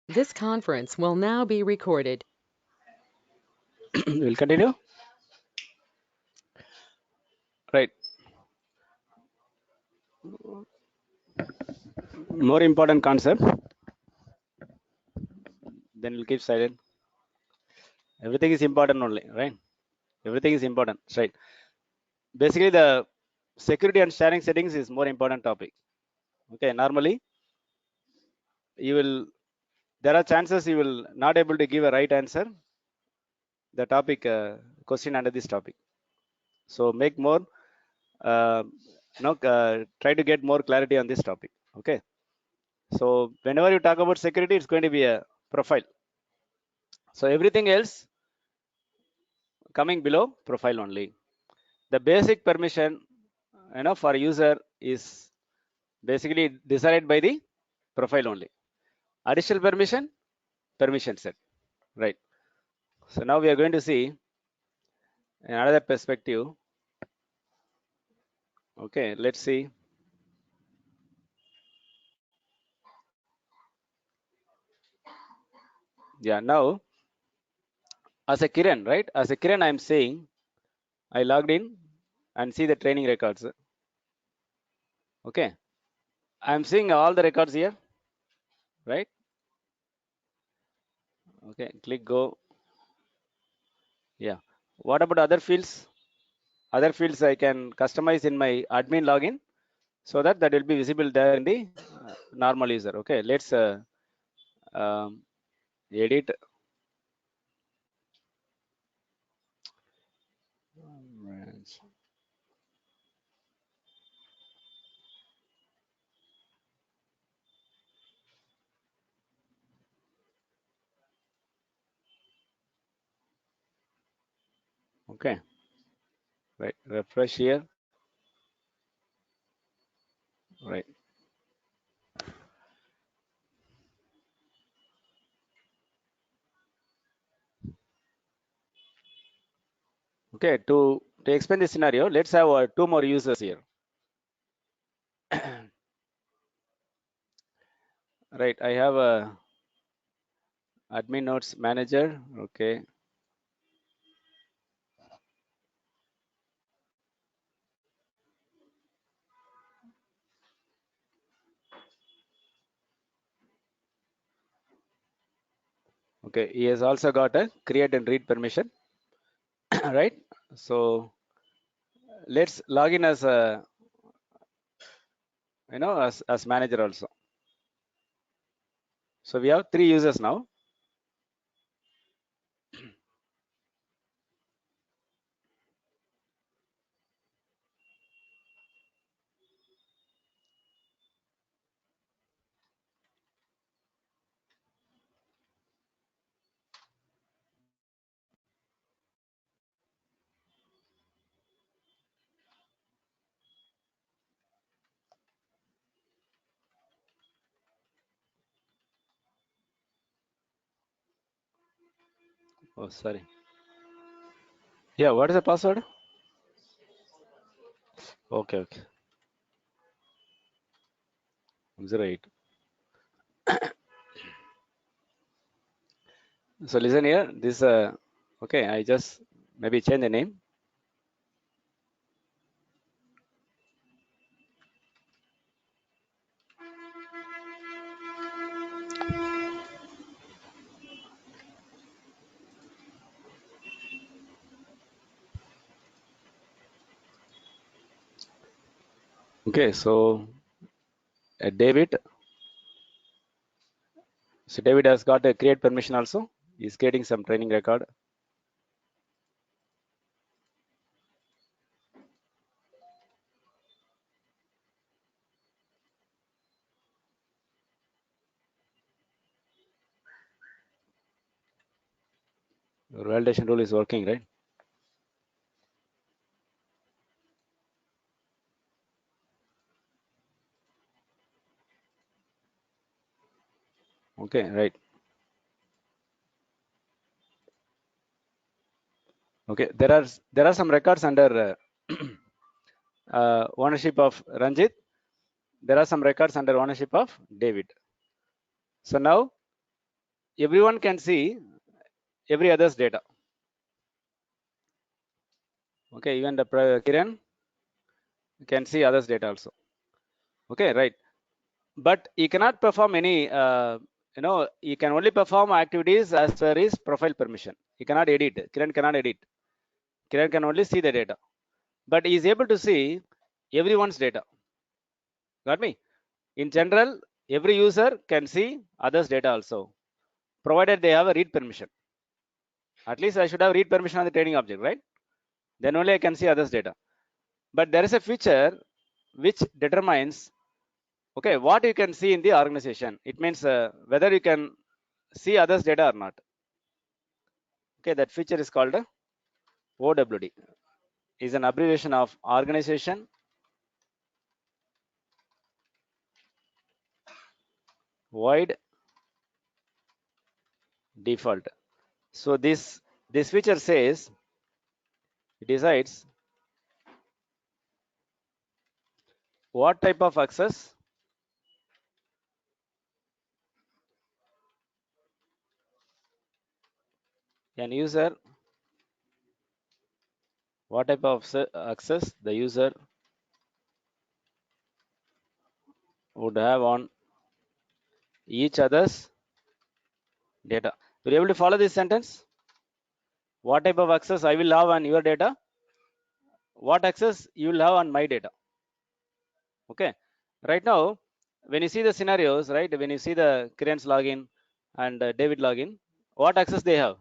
This conference will now be recorded. We'll continue. Right. More important concept. Then we'll keep silent. Everything is important only, right? Everything is important, right? Basically, the security and sharing settings is more important topic. Okay. Normally, you will. There are chances you will not able to give a right answer. The topic question under this topic. So make more. Try to get more clarity on this topic. Okay. So whenever you talk about security, it's going to be a profile. So everything else coming below profile only. The basic permission, for user is basically decided by the profile only. Additional permission set, right? So now we are going to see another perspective. Okay, let's see. Yeah, now as a Kiran, right? As a Kiran, I'm saying I logged in and see the training records. Okay, I'm seeing all the records here, right? Okay, click go. Yeah. What about other fields? Other fields I can customize in my admin login so that will be visible there in the normal user. Okay, let's um, edit. Okay, right. Refresh here. Right. Okay. To explain this scenario, let's have two more users here. Right. I have a admin notes manager. Okay. Okay. He has also got a create and read permission. Right. So let's log in as a as manager also. So we have three users now. Oh, sorry. Yeah. What is the password? Okay. Okay. 08. So listen here. This okay. I just maybe change the name. Okay. So David. So David has got a create permission also. He's creating some training record. Your validation rule is working, right? Okay, right. Okay, there are some records under ownership of Ranjit. There are some records under ownership of David. So now everyone can see every other's data. Okay, even the Kiran can see others data also. Okay, right. But he cannot perform any, he can only perform activities as per his profile permission. He cannot edit. Kiran cannot edit. Kiran can only see the data. But he is able to see everyone's data. Got me? In general, every user can see others' data also, provided they have a read permission. At least I should have read permission on the training object, right? Then only I can see others' data. But there is a feature which determines, okay, what you can see in the organization. It means whether you can see others' data or not. Okay, that feature is called OWD. Is an abbreviation of organization wide default. So this feature says it decides what type of access an user, what type of access the user would have on each other's data. Were you able to follow this sentence? What type of access I will have on your data? What access you will have on my data? Okay. Right now, when you see the scenarios, right? When you see the Kiran's login and David login, what access they have?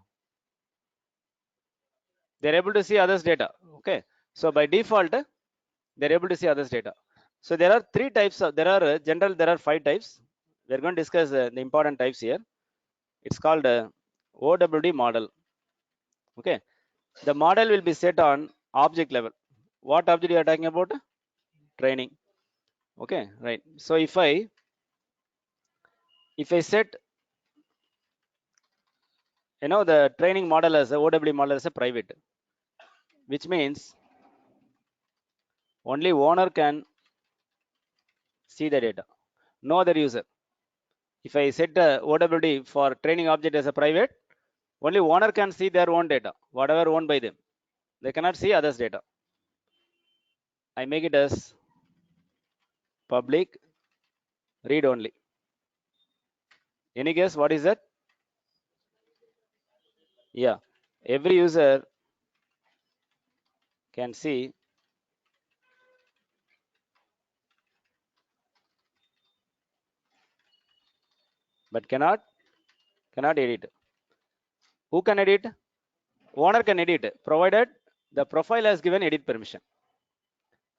They're able to see others' data. Okay. So by default, they're able to see others' data. So there are three types of, there are general, there are 5 types. We're going to discuss the important types here. It's called OWD model. Okay. The model will be set on object level. What object you are talking about? Training. Okay, right. So if I set, the training model as a OWD model as a private, which means only owner can see the data, no other user. If I set the OWD for training object as a private, only owner can see their own data, whatever owned by them. They cannot see others' data. I make it as public read only. Any guess what is that? Yeah, every user can see but cannot edit. Who can edit? Owner can edit, provided the profile has given edit permission.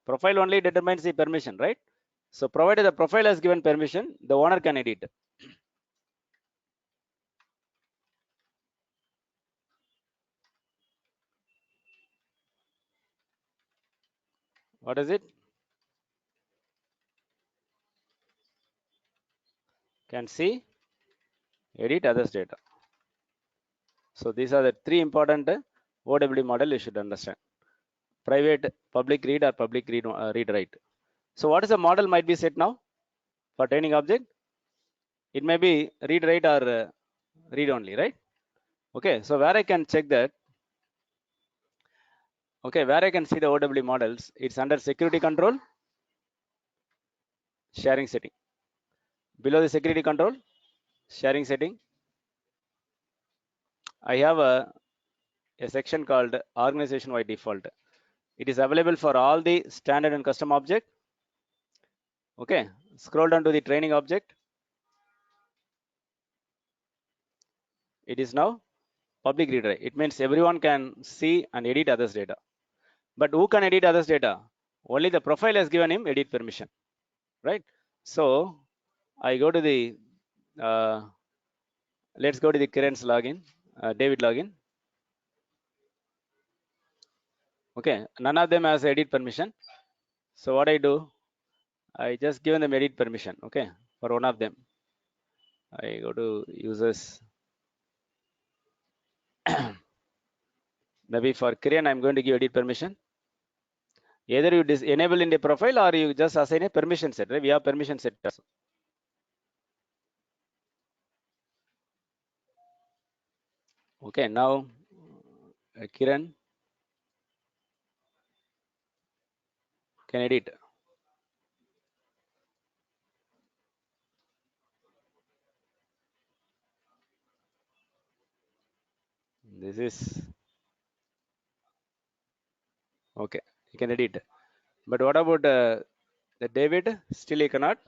Profile only determines the permission, right? So provided the profile has given permission, the owner can edit. What is it? Can see, edit others' data. So these are the 3 important OWD model you should understand. Private, public read or public read write. So what is the model might be set now for training object? It may be read write or read only, right? Okay, so where I can check that, okay, where I can see the OWD models, it's under security control, sharing setting. Below the security control, sharing setting, I have a section called organization wide default. It is available for all the standard and custom object. Okay, scroll down to the training object. It is now public read write. It means everyone can see and edit others' data. But who can edit others' data? Only the profile has given him edit permission, right? So I go to the, let's go to the Kiran's login, David login. Okay, none of them has edit permission. So what I do, I just given them edit permission. Okay, for one of them, I go to users. Maybe for Kiran, I'm going to give edit permission. Either you enable in the profile or you just assign a permission set, right? We have permission set also. Okay, now Kiran can edit. This is okay. He can edit. But what about the David? Still he cannot.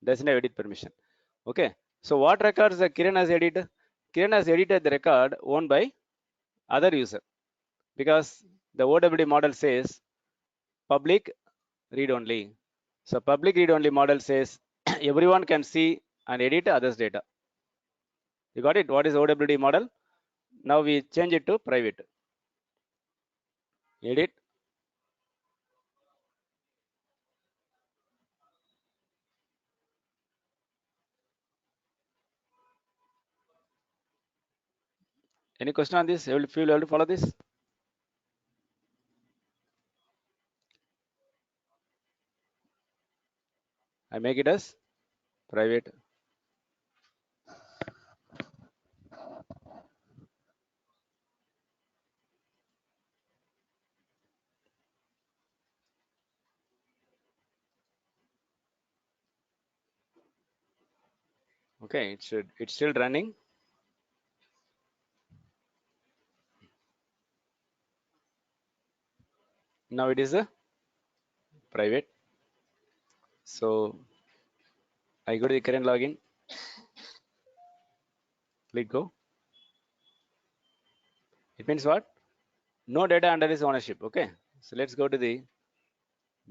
Doesn't have edit permission. Okay. So what records Kiran has edited? Kiran has edited the record owned by other user because the OWD model says public read only. So public read only model says everyone can see and edit others data. You got it? What is OWD model? Now we change it to private. Edit. Any question on this? You will able to follow this? I make it as private. Okay, it's still running. Now it is a private. So I go to the current login. Click go. It means what? No data under his ownership. Okay. So let's go to the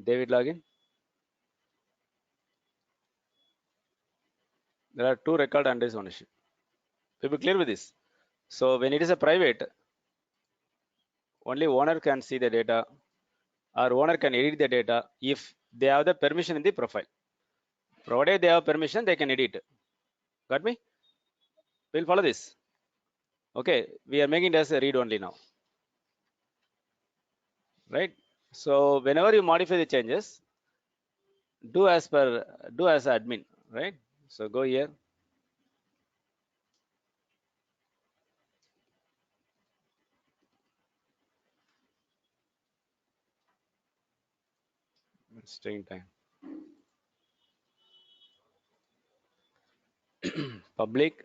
David login. There are two records under his ownership. We be clear with this. So when it is a private, only owner can see the data or owner can edit the data if they have the permission in the profile. Provided they have permission, they can edit. Got me? We'll follow this. Okay, we are making it as a read only now. Right? So whenever you modify the changes, do as admin, right? So go here. It's taking time. Public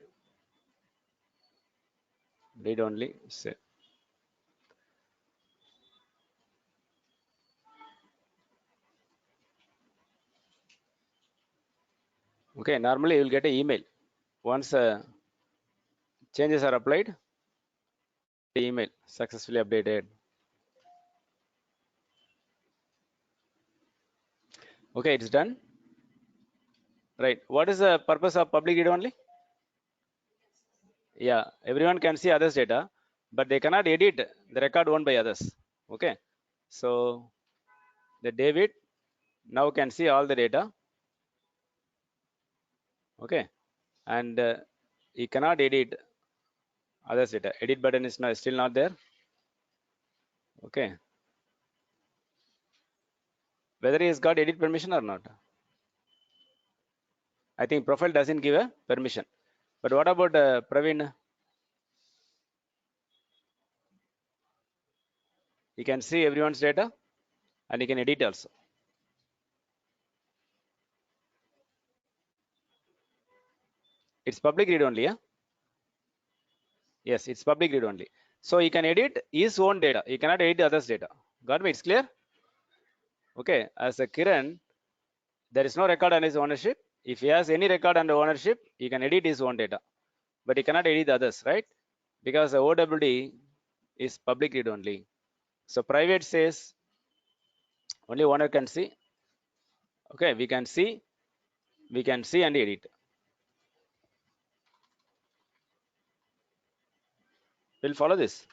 read only say. Okay, normally you will get an email once changes are applied. The email successfully updated. Okay, it's done. Right. What is the purpose of public read only? Yeah, everyone can see others data, but they cannot edit the record owned by others. Okay. So the David now can see all the data. Okay. And he cannot edit others data. Edit button is not, still not there. Okay. Whether he has got edit permission or not. I think profile doesn't give a permission. But what about Praveen? He can see everyone's data and he can edit also. It's public read only, yeah? Yes, it's public read only. So he can edit his own data. He cannot edit others' data. Got me? It's clear? Okay. As a Kiran, there is no record on his ownership. If he has any record under ownership, he can edit his own data. But he cannot edit others, right? Because the OWD is public read only. So private says only owner can see. Okay, we can see and edit. We'll follow this.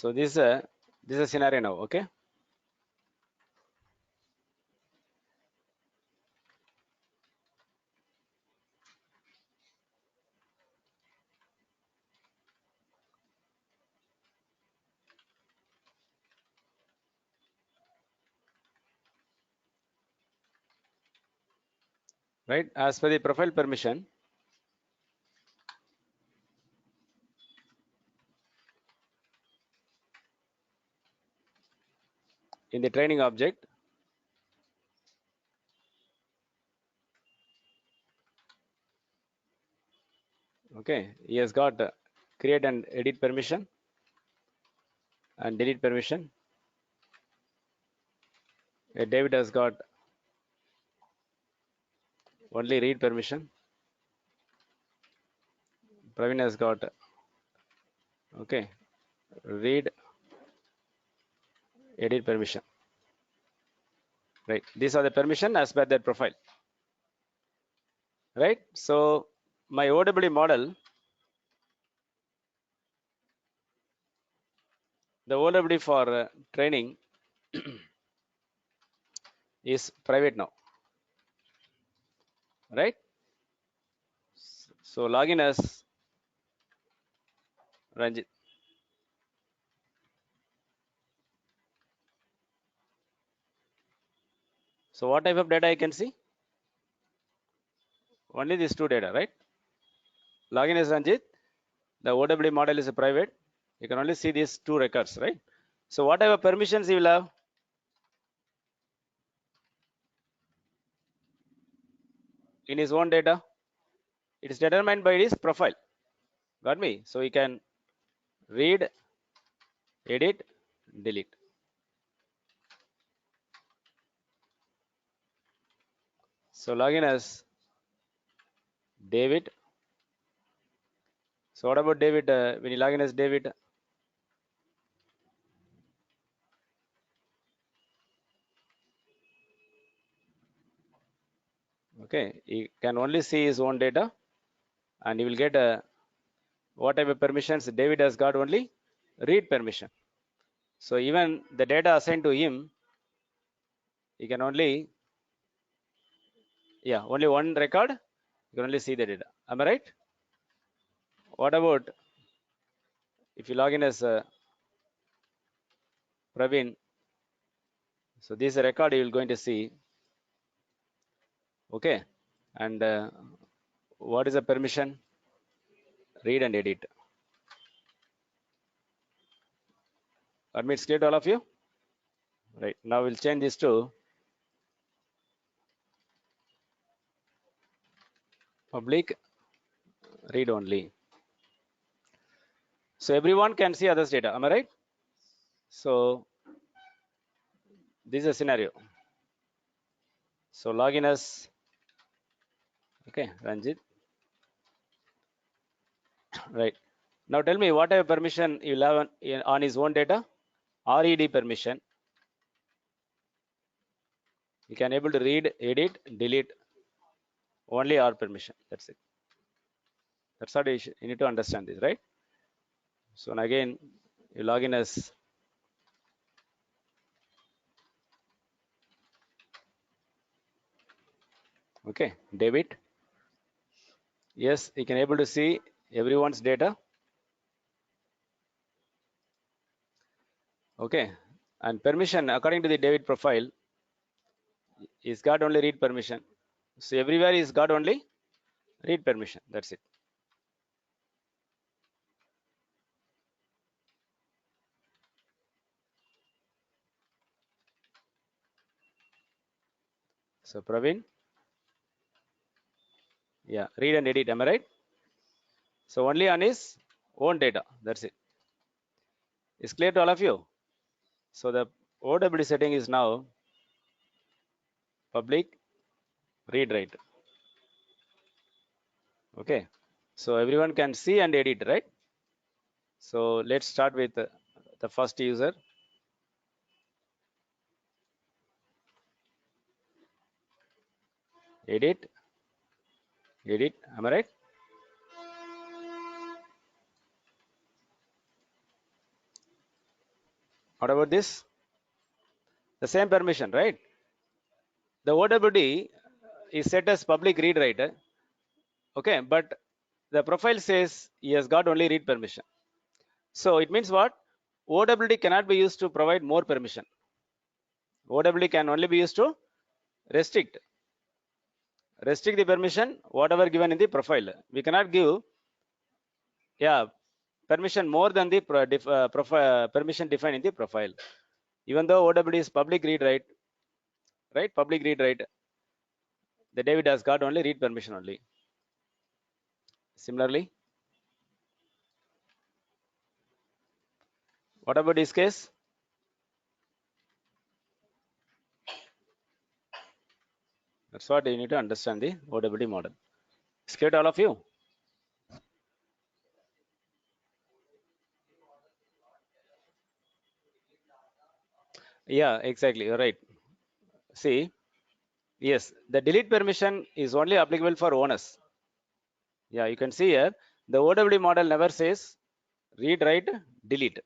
So this is a scenario now. Okay. Right. As per the profile permission, in the training object, okay, he has got create and edit permission and delete permission. David has got only read permission. Praveen has got okay, read, edit permission. Right. These are the permission as per that profile. Right. So my OWD model, the OWD for training is private now. Right. So login as Ranjit. So what type of data I can see? Only these two data, right? Login as Ranjit. The OWD model is a private. You can only see these two records, right? So what type of permissions you will have? In his own data, it is determined by his profile. Got me? So he can read, edit, delete. So login as David. So what about David? When you log in as David, okay, he can only see his own data, and he will get what type of permissions David has got only read permission. So even the data assigned to him, he can only only one record. You can only see the data. Am I right? What about if you log in as Praveen? So this is a record you will going to see. Okay, and what is the permission? Read and edit. Admit clear to all of you. Right now we'll change this to public read only. So everyone can see others data. Am I right? So this is a scenario. So login as okay, Ranjit. Right. Now tell me what type of permission you have on his own data. RED permission. You can able to read, edit, delete only R permission. That's it. That's how you need to understand this, right? So again, you log in as okay, David. Yes, you can able to see everyone's data. Okay, and permission according to the David profile, he's got only read permission. So everywhere he's got only read permission. That's it. So Praveen, yeah, read and edit. Am I right? So only on his own data. That's it. It's clear to all of you. So the OWD setting is now public read write. Okay. So everyone can see and edit, right? So let's start with the first user. Edit, edit. Am I right? What about this? The same permission, right? The OWD is set as public read write. Okay, but the profile says he has got only read permission. So it means what? OWD cannot be used to provide more permission. OWD can only be used to restrict the permission whatever given in the profile. We cannot give, yeah, permission more than the permission defined in the profile. Even though OWD is public read write, right? Public read write, the David has got only read permission only. Similarly, what about this case? That's what you need to understand the OWD model. It's clear to all of you? Yeah, exactly. You're right. See, yes, the delete permission is only applicable for owners. Yeah, you can see here the OWD model never says read, write, delete.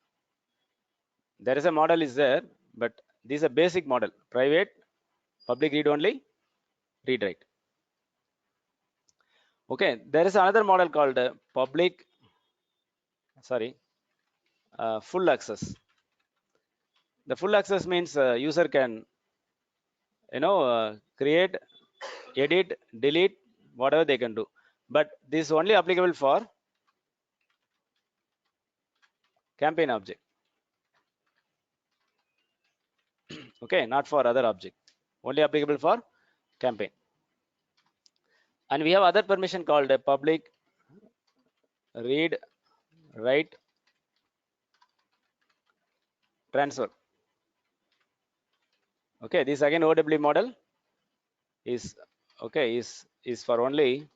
There is a model is there, but this is a basic model. Private, public read only, read, write. Okay, there is another model called public, full access. The full access means user can, create, edit, delete, whatever they can do. But this is only applicable for campaign object. Okay, not for other object. Only applicable for campaign. And we have other permission called public read, write, transfer. Okay, this again OW model is okay is for only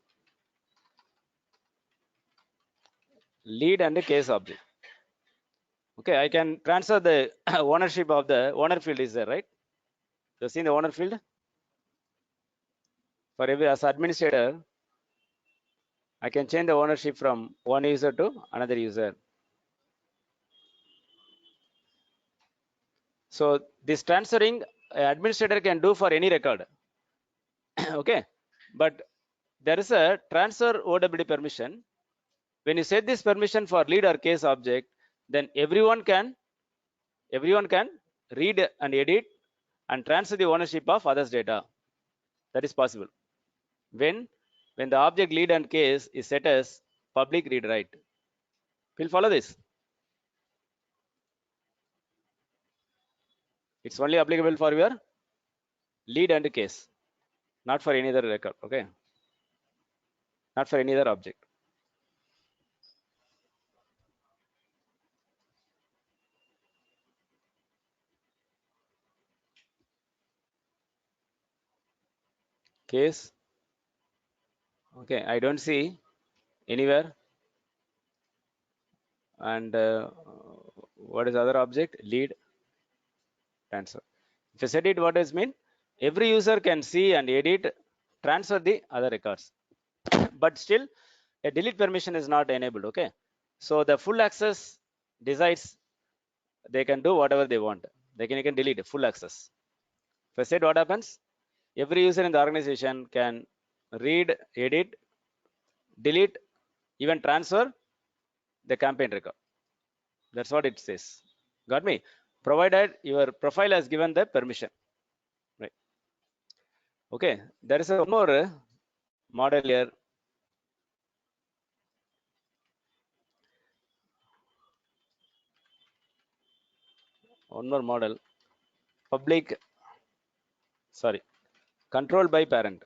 lead and case object. Okay, I can transfer the ownership of the owner field is there, right? You seen the owner field? For every as administrator, I can change the ownership from one user to another user. So this transferring administrator can do for any record. Okay, but there is a transfer OWD permission. When you set this permission for lead or case object, then everyone can read and edit and transfer the ownership of others data. That is possible when the object lead and case is set as public read write. We'll follow this. It's only applicable for your lead and case, not for any other record. Okay, not for any other object. Case. Okay, I don't see anywhere. And what is other object? Lead, transfer. If you set it, what does mean? Every user can see and edit, transfer the other records. But still, a delete permission is not enabled. Okay, so the full access decides they can do whatever they want. You can delete full access. If I said what happens, every user in the organization can read, edit, delete, even transfer the campaign record. That's what it says. Got me? Provided your profile has given the permission. Right. Okay. There is one more model here. One more model. Public, control by parent.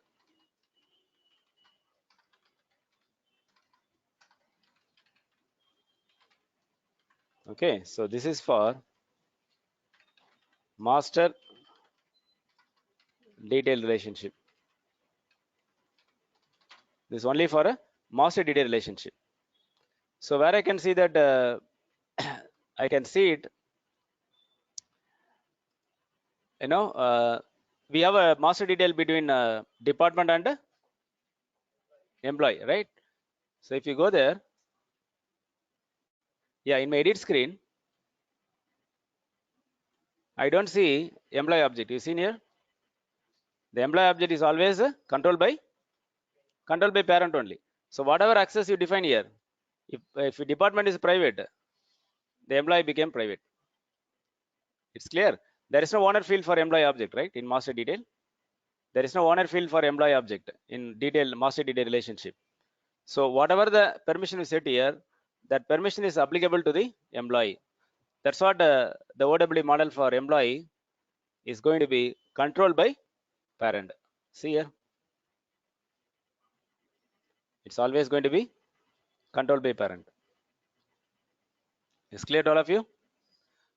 Okay. So this is for master detail relationship. This is only for a master detail relationship. So where I can see that I can see it, we have a master detail between department and employee, right? So if you go there, yeah, in my edit screen, I don't see employee object. You see here? The employee object is always controlled by parent only. So whatever access you define here, if the department is private, the employee became private. It's clear. There is no owner field for employee object, right? In master detail, there is no owner field for employee object in detail master detail relationship. So whatever the permission we set here, that permission is applicable to the employee. That's what the OWD model for employee is going to be controlled by parent. See here, it's always going to be controlled by parent. It's clear to all of you?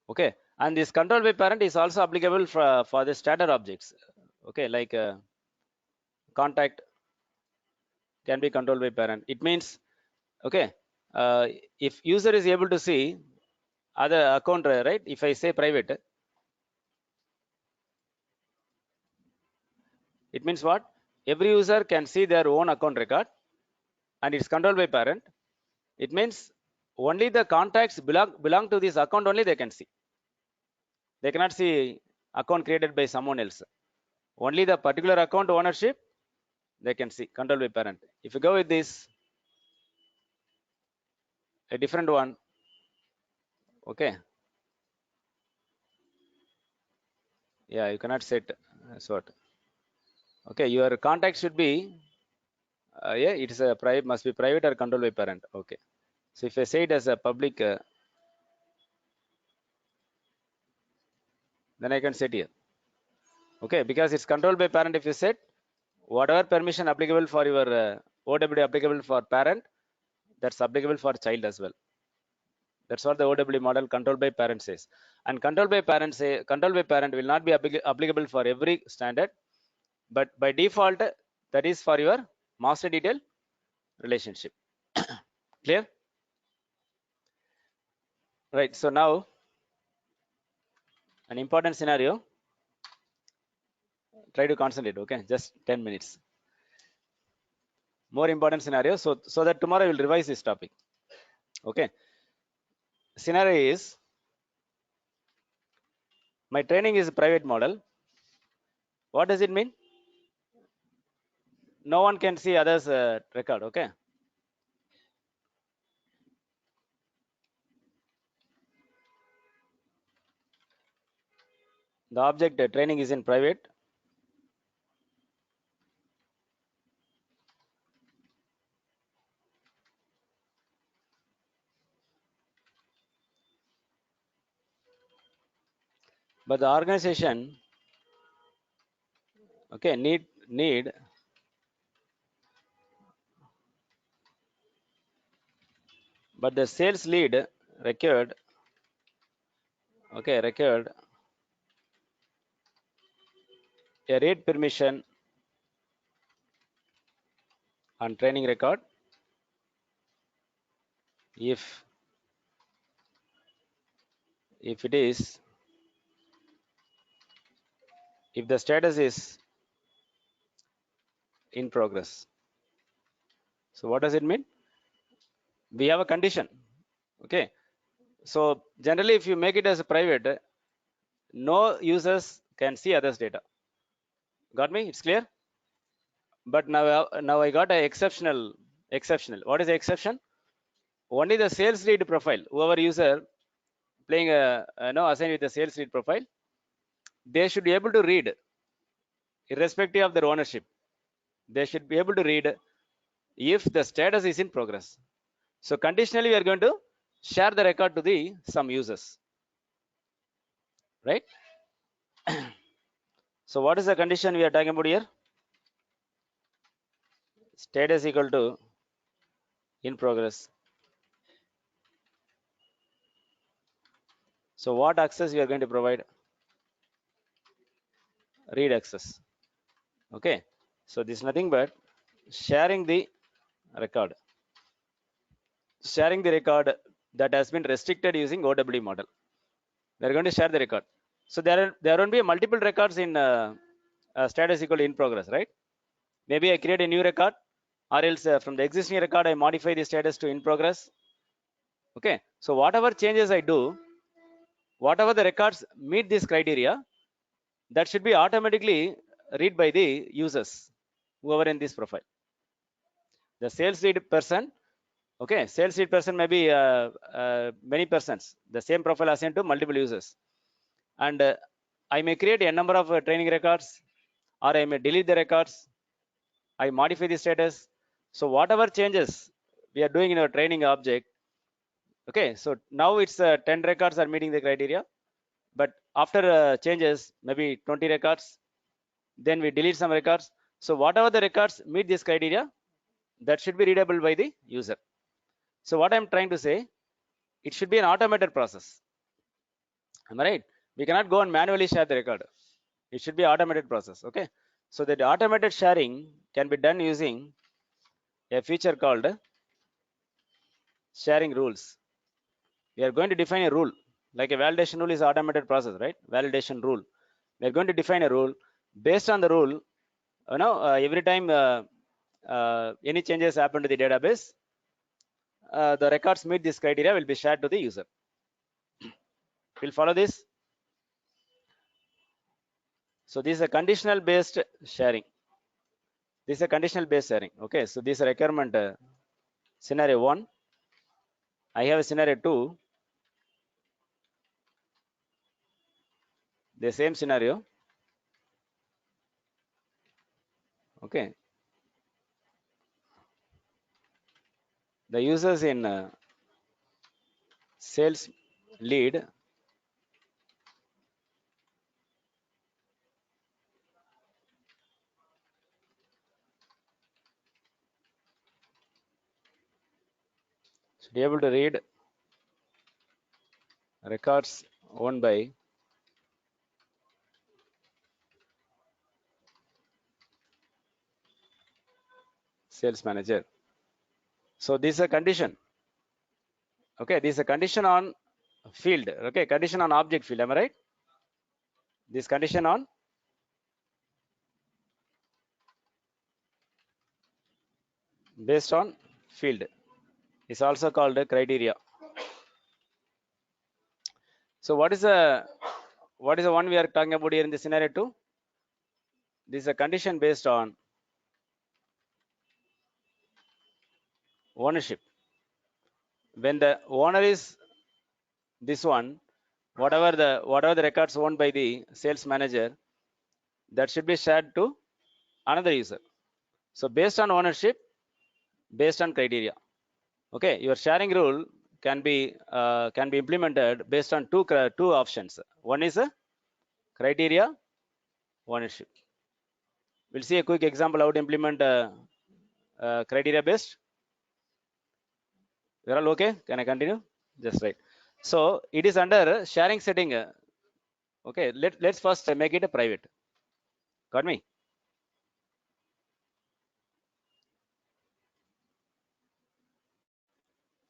Okay, and this control by parent is also applicable for the standard objects. Okay, like contact can be controlled by parent. It means, okay, if user is able to see other account, right? If I say private, it means what? Every user can see their own account record and it's controlled by parent. It means only the contacts belong to this account only they can see. They cannot see account created by someone else. Only the particular account ownership they can see, controlled by parent. If you go with this, a different one, okay, yeah, you cannot set sort. Okay, your contact should be, yeah, it is a private, must be private or controlled by parent. Okay, so if I say it as a public, then I can set here. Okay, because it's controlled by parent. If you set whatever permission applicable for your OWD applicable for parent, that's applicable for child as well. That's what the OWD model controlled by parent says. And controlled by parent will not be applicable for every standard, but by default that is for your master detail relationship. Clear? Right. So now an important scenario. Try to concentrate. Okay, just 10 minutes. More important scenario. So that tomorrow I will revise this topic. Okay. Scenario is my training is a private model. What does it mean? No one can see others record. Okay. The object training is in private. But the organization, okay, need but the sales lead required, okay, required a read permission on training record if it is, if the status is in progress. So what does it mean? We have a condition. Okay, so generally if you make it as a private, no users can see others data. Got me? It's clear. But now I got a exceptional. What is the exception? Only the sales lead profile, whoever user playing assigned with the sales lead profile, they should be able to read irrespective of their ownership. They should be able to read if the status is in progress. So conditionally we are going to share the record to the some users, right? So what is the condition we are talking about here? Status equal to in progress. So what access we are going to provide? Read access. Okay, so this is nothing but sharing the record that has been restricted using OWD model. We're going to share the record. So there won't be multiple records in status equal to in progress, right? Maybe I create a new record, or else from the existing record I modify the status to in progress. Okay, so whatever changes I do, whatever the records meet this criteria, that should be automatically read by the users whoever in this profile. The sales lead person, okay, sales lead person may be many persons, the same profile assigned to multiple users, and I may create a number of training records, or I may delete the records, I modify the status. So whatever changes we are doing in our training object, okay, so now it's 10 records are meeting the criteria, but after changes maybe 20 records, then we delete some records. So whatever the records meet this criteria, that should be readable by the user. So what I'm trying to say, it should be an automated process. Am I right? We cannot go and manually share the record. It should be automated process. Okay. So that automated sharing can be done using a feature called sharing rules. We are going to define a rule, like a validation rule is automated process, right? Validation rule. We are going to define a rule. Based on the rule, every time any changes happen to the database, the records meet this criteria will be shared to the user. We'll follow this. So this is a conditional based sharing. This is a conditional based sharing. Okay, so this is a requirement scenario 1. I have a scenario 2. The same scenario. Okay. The users in sales lead should be able to read records owned by sales manager. So this is a condition. Okay, this is a condition on field. Okay, condition on object field. Am I right? This condition on based on field is also called a criteria. So what is the one we are talking about here in the scenario 2? This is a condition based on ownership. When the owner is this one, whatever the records owned by the sales manager, that should be shared to another user. So based on ownership, based on criteria. Okay, your sharing rule can be implemented based on two options. One is a criteria, ownership. We'll see a quick example how to implement criteria based. We're all okay? Can I continue? Just right. So it is under sharing setting. Okay, let's first make it a private. Got me?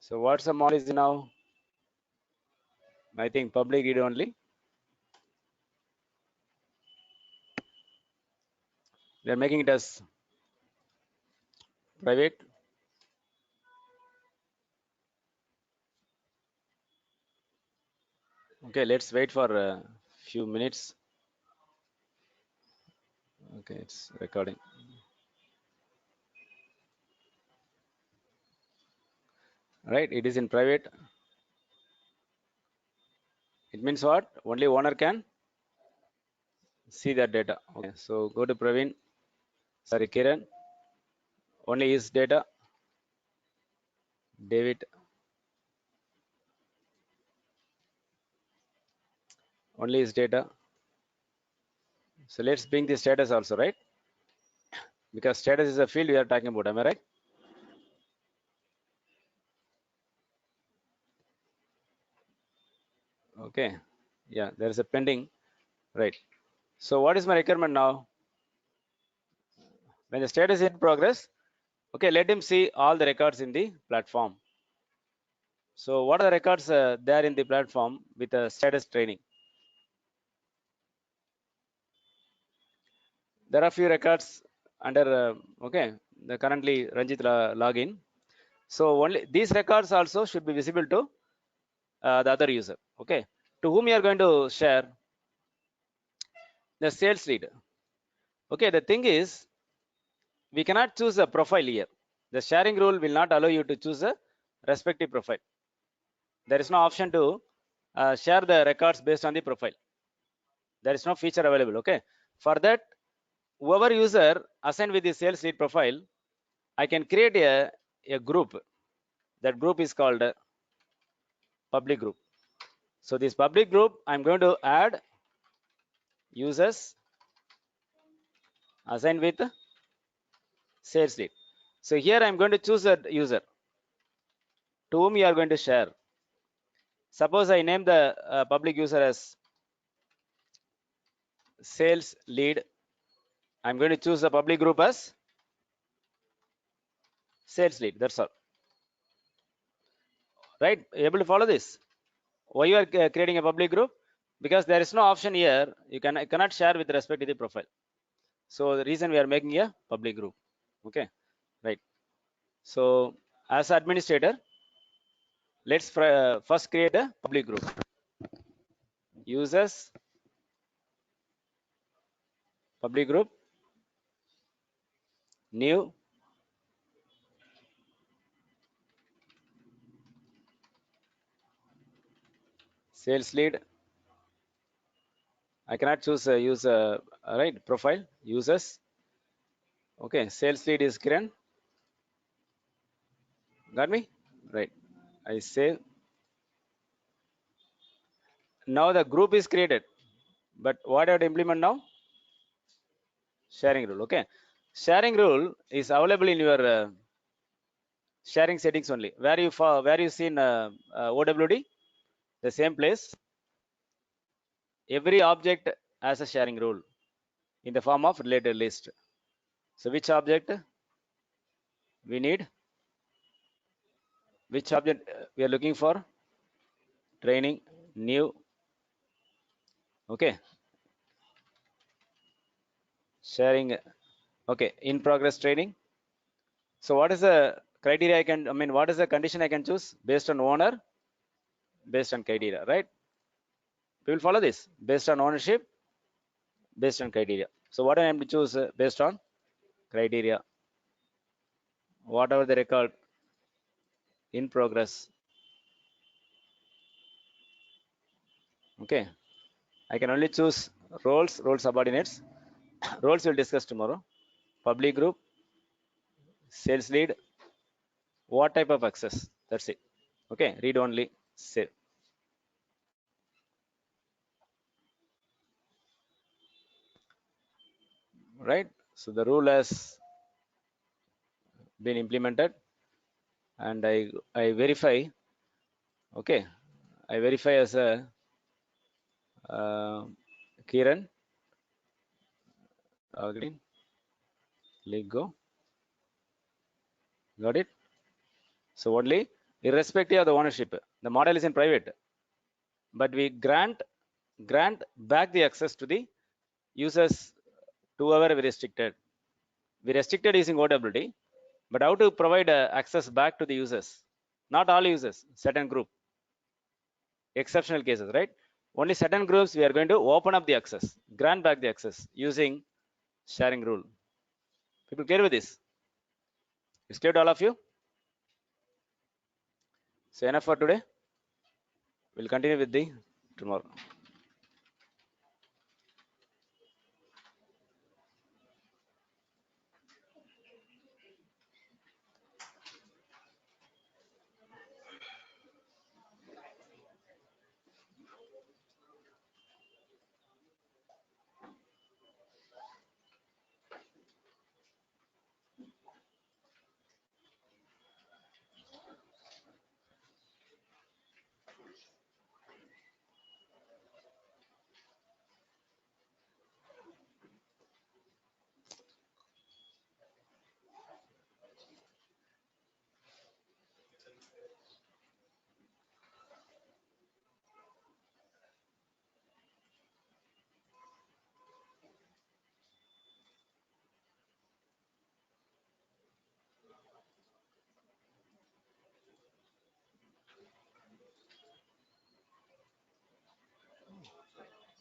So what's the policy now? I think public read only. We are making it as private. Okay, let's wait for a few minutes. Okay, it's recording. Right, it is in private. It means what? Only owner can see that data. Okay, so go to Praveen. Sorry, Kiran. Only his data. David. Only his data. So let's bring the status also, right? Because status is a field we are talking about. Am I right? Okay. Yeah, there is a pending. Right. So what is my requirement now? When the status is in progress, okay, let him see all the records in the platform. So what are the records there in the platform with the status training? There are few records under okay, the currently Ranjit login. So only these records also should be visible to the other user. Okay. To whom you are going to share? The sales lead. Okay, the thing is, we cannot choose a profile here. The sharing rule will not allow you to choose a respective profile. There is no option to share the records based on the profile. There is no feature available. Okay, for that, whoever user assigned with the sales lead profile, I can create a group. That group is called public group. So this public group, I'm going to add users assigned with sales lead. So here I'm going to choose a user to whom you are going to share. Suppose I name the public user as sales lead. I'm going to choose the public group as sales lead. That's all. Right? Able to follow this? Why you are creating a public group? Because there is no option here. You cannot share with respect to the profile. So the reason we are making a public group. Okay. Right. So as administrator, let's first create a public group. Users, public group, new, sales lead. I cannot choose use right profile users. Okay, sales lead is Kiran. Got me? Right. I save. Now the group is created. But what I have to implement now? Sharing rule. Okay. Sharing rule is available in your sharing settings only. Where you seen OWD, the same place. Every object has a sharing rule in the form of related list. So which object we need? Which object we are looking for? Training, new. Okay. Sharing. Okay. In progress training. So what is the criteria what is the condition I can choose based on owner, based on criteria, right? We will follow this based on ownership, based on criteria. So what I am to choose based on criteria, whatever the record in progress. Okay, I can only choose roles, role subordinates. Roles we'll discuss tomorrow. Public group, sales lead, what type of access? That's it. Okay, read only, save. Right. So the rule has been implemented, and I verify. Okay, I verify as a Kiran. Green. Let go. Got it. So only irrespective of the ownership, the model is in private, but we grant back the access to the users to whoever we restricted. We restricted using OWD, but how to provide access back to the users? Not all users, certain group, exceptional cases, right? Only certain groups we are going to open up the access, grant back the access using sharing rule. People clear with this? It's clear to all of you? So enough for today. We'll continue with the tomorrow.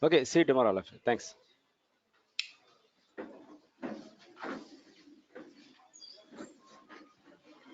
Okay, see you tomorrow, all of you. Thanks.